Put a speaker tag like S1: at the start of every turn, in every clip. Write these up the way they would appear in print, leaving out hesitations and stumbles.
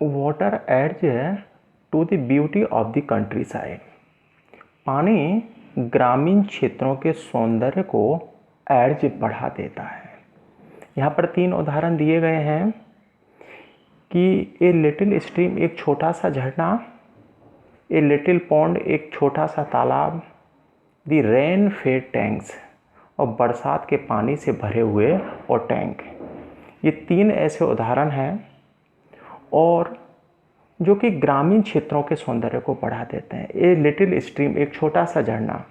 S1: Water adds to the beauty of the countryside. पानी ग्रामीण क्षेत्रों के सौंदर्य को एड्स बढ़ा देता है। यहाँ पर 3 उदाहरण दिए गए हैं कि ए लिटिल स्ट्रीम एक छोटा सा झरना, ए लिटिल पॉन्ड एक छोटा सा तालाब, द रेन फेड टैंक्स और बरसात के पानी से भरे हुए और टैंक। ये 3 ऐसे उदाहरण हैं और जो कि ग्रामीण क्षेत्रों के सौंदर्य को बढ़ा देते हैं। ए लिटिल स्ट्रीम एक छोटा सा झरना,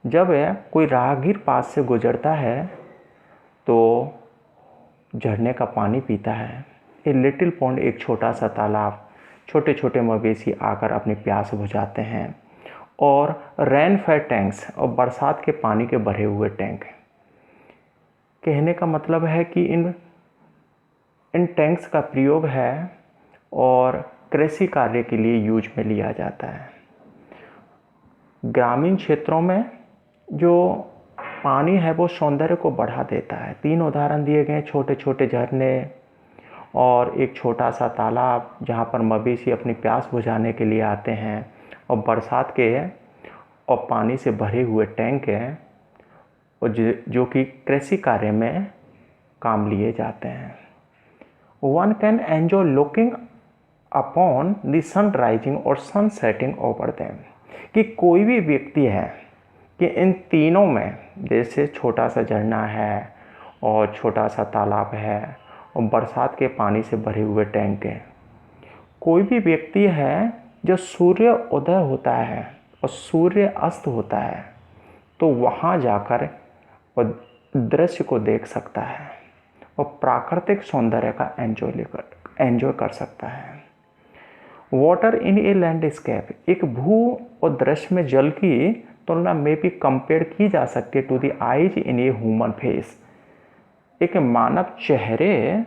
S1: जब कोई राहगीर पास से गुजरता है तो झरने का पानी पीता है। ए लिटिल पॉन्ड एक छोटा सा तालाब, छोटे छोटे मवेशी आकर अपनी प्यास बुझाते हैं। और रेन फेड टैंक्स और बरसात के पानी के भरे हुए टैंक। कहने का मतलब है कि इन टैंक्स का प्रयोग है और कृषि कार्य के लिए यूज में लिया जाता है। ग्रामीण क्षेत्रों में जो पानी है वो सौंदर्य को बढ़ा देता है। 3 उदाहरण दिए गए, छोटे छोटे झरने और एक छोटा सा तालाब जहाँ पर मवेशी अपनी प्यास बुझाने के लिए आते हैं, और बरसात के और पानी से भरे हुए टैंक हैं और जो कि कृषि कार्य में काम लिए जाते हैं। One can enjoy looking upon the sun rising और sun setting over them। कि कोई भी व्यक्ति है कि इन तीनों में, जैसे छोटा सा झरना है और छोटा सा तालाब है और बरसात के पानी से भरे हुए टैंक हैं, कोई भी व्यक्ति है जो सूर्य उदय होता है और सूर्य अस्त होता है तो वहाँ जाकर और दृश्य को देख सकता है और प्राकृतिक सौंदर्य का एंजॉय कर सकता है। वाटर इन ए लैंडस्केप, एक भू और दृश्य में जल की तुलना में भी कंपेयर की जा सकती है to the eyes in a human face, एक मानव चेहरे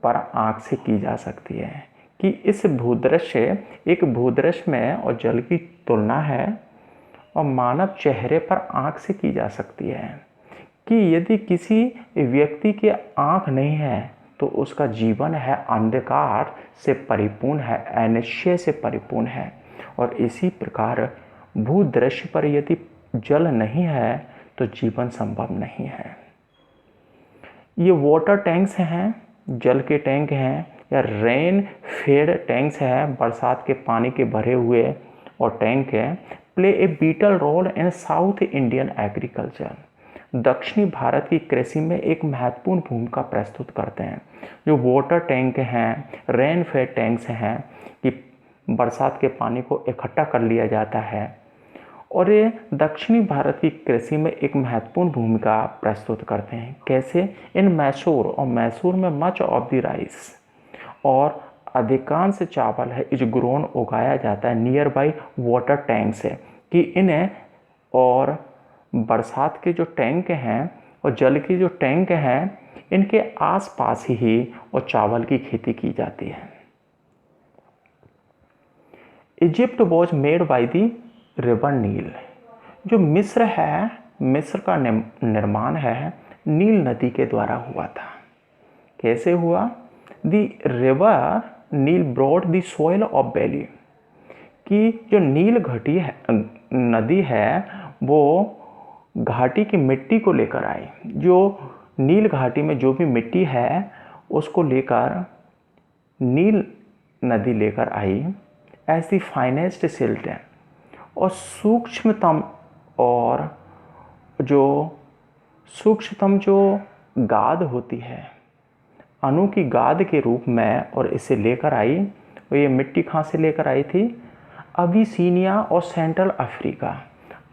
S1: पर आँख से की जा सकती है। कि इस एक भूदृश्य में और जल की तुलना है और मानव चेहरे पर आँख से की जा सकती है। कि यदि किसी व्यक्ति की आँख नहीं है तो उसका जीवन है अंधकार से परिपूर्ण है, अनिश्चय से परिपूर्ण है। और इसी प्रकार भूदृश्य पर यदि जल नहीं है तो जीवन संभव नहीं है। ये वाटर टैंक्स हैं, जल के टैंक हैं, या रेन फेड टैंक्स हैं, बरसात के पानी के भरे हुए और टैंक हैं, play a vital role in south Indian agriculture, दक्षिणी भारत की कृषि में एक महत्वपूर्ण भूमिका प्रस्तुत करते हैं। जो वाटर टैंक हैं, रेन फेड टैंक्स हैं, कि बरसात के पानी को इकट्ठा कर लिया जाता है और ये दक्षिणी भारत की कृषि में एक महत्वपूर्ण भूमिका प्रस्तुत करते हैं। कैसे? इन मैसूर, और मैसूर में मच ऑफ द राइस और अधिकांश चावल है इज ग्रोन उगाया जाता है नियर बाई वाटर टैंक्स है। कि इन्हें और बरसात के जो टैंक हैं और जल के जो टैंक हैं इनके आसपास ही और चावल की खेती की जाती है। Egypt was made by the river Nile, जो मिस्र है, मिस्र का निर्माण है नील नदी के द्वारा हुआ था। कैसे हुआ? The river Nile brought the soil of valley, कि जो नील घाटी है, नदी है, वो घाटी की मिट्टी को लेकर आई। जो नील घाटी में जो भी मिट्टी है उसको लेकर नील नदी लेकर I as the finest silt, और सूक्ष्मतम जो गाद होती है, अणु की गाद के रूप में, और इसे लेकर आई। और ये मिट्टी कहाँ से लेकर आई थी? अबिसिनिया और सेंट्रल अफ्रीका,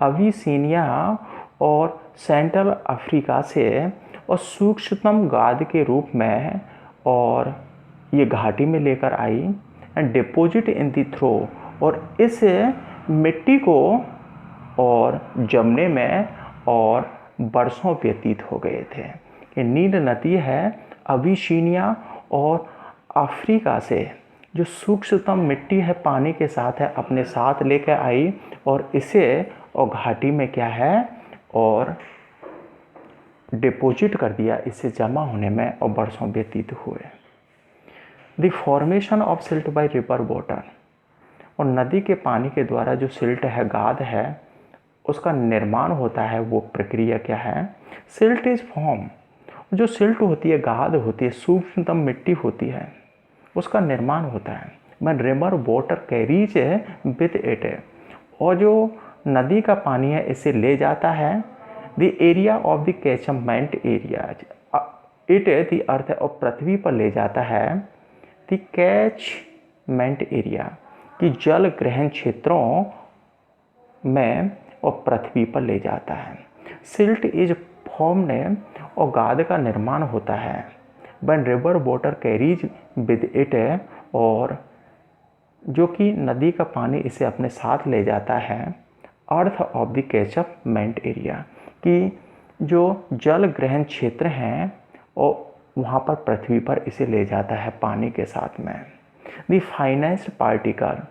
S1: अबिसिनिया और सेंट्रल अफ्रीका से, और सूक्ष्मतम गाद के रूप में, और ये घाटी में लेकर आई and deposit in the throw, और इस मिट्टी को और जमने में और बरसों व्यतीत हो गए थे। ये नील नदी है अबिसिनिया और अफ्रीका से जो सूक्ष्मतम मिट्टी है पानी के साथ है अपने साथ लेकर आई, और इसे और घाटी में क्या है और डिपॉजिट कर दिया, इससे जमा होने में और बरसों व्यतीत हुए। The formation of silt by river water, और नदी के पानी के द्वारा जो सिल्ट है, गाद है, उसका निर्माण होता है, वो प्रक्रिया क्या है? Silt is form. जो सिल्ट होती है, गाद होती है, सूक्ष्मतम मिट्टी होती है, उसका निर्माण होता है when river water carries with it, और जो नदी का पानी है इसे ले जाता है the area of the catchment area, it the अर्थ है, और पृथ्वी पर ले जाता है the catchment area, कि जल ग्रहण क्षेत्रों में और पृथ्वी पर ले जाता है। सिल्ट इज फॉर्म्ड, और गाद का निर्माण होता है when river water carries with it, और जो कि नदी का पानी इसे अपने साथ ले जाता है earth of the catchment area, कि जो जल ग्रहण क्षेत्र हैं और वहाँ पर पृथ्वी पर इसे ले जाता है पानी के साथ में। द फाइनेस्ट पार्टिकल,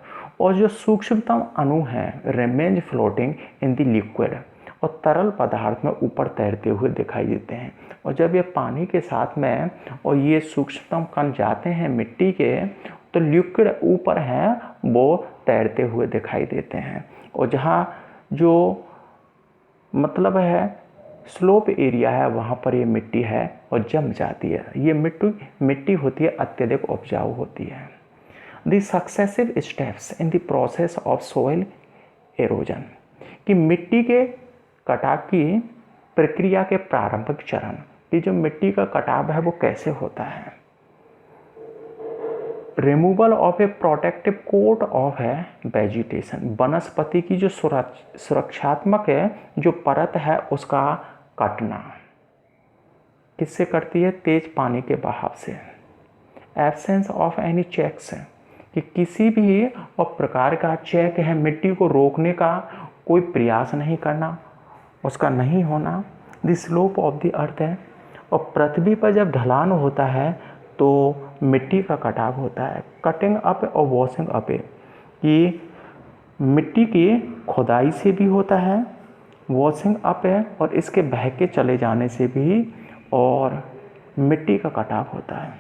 S1: और जो सूक्ष्मतम अणु हैं remains floating in the liquid, और तरल पदार्थ में ऊपर तैरते हुए दिखाई देते हैं। और जब ये पानी के साथ में और ये सूक्ष्मतम कण जाते हैं मिट्टी के, तो लिक्विड ऊपर हैं वो तैरते हुए दिखाई देते हैं। और जहाँ जो मतलब है स्लोप एरिया है, वहाँ पर ये मिट्टी है और जम जाती है। ये मिट्टी होती है, अत्यधिक उपजाऊ होती है। The successive steps in the process of soil halogen, कि मिट्टी के कटाव की प्रक्रिया के प्रारंभिक चरण, कि जो मिट्टी का कटाव है वो कैसे होता है। Removal of a protective coat of है वेजिटेशन, वनस्पति की जो सुरक्षात्मक है जो परत है उसका कटना, किससे कटती है? तेज पानी के बहाव से। एब्सेंस ऑफ एनी चेक्स, कि किसी भी और प्रकार का चेक है, मिट्टी को रोकने का कोई प्रयास नहीं करना, उसका नहीं होना। The slope of the earth है, और पृथ्वी पर जब ढलान होता है तो मिट्टी का कटाव होता है। कटिंग अप और वॉशिंग अप, कि मिट्टी की खुदाई से भी होता है, वॉशिंग अप है, और इसके बह के चले जाने से भी और मिट्टी का कटाव होता है।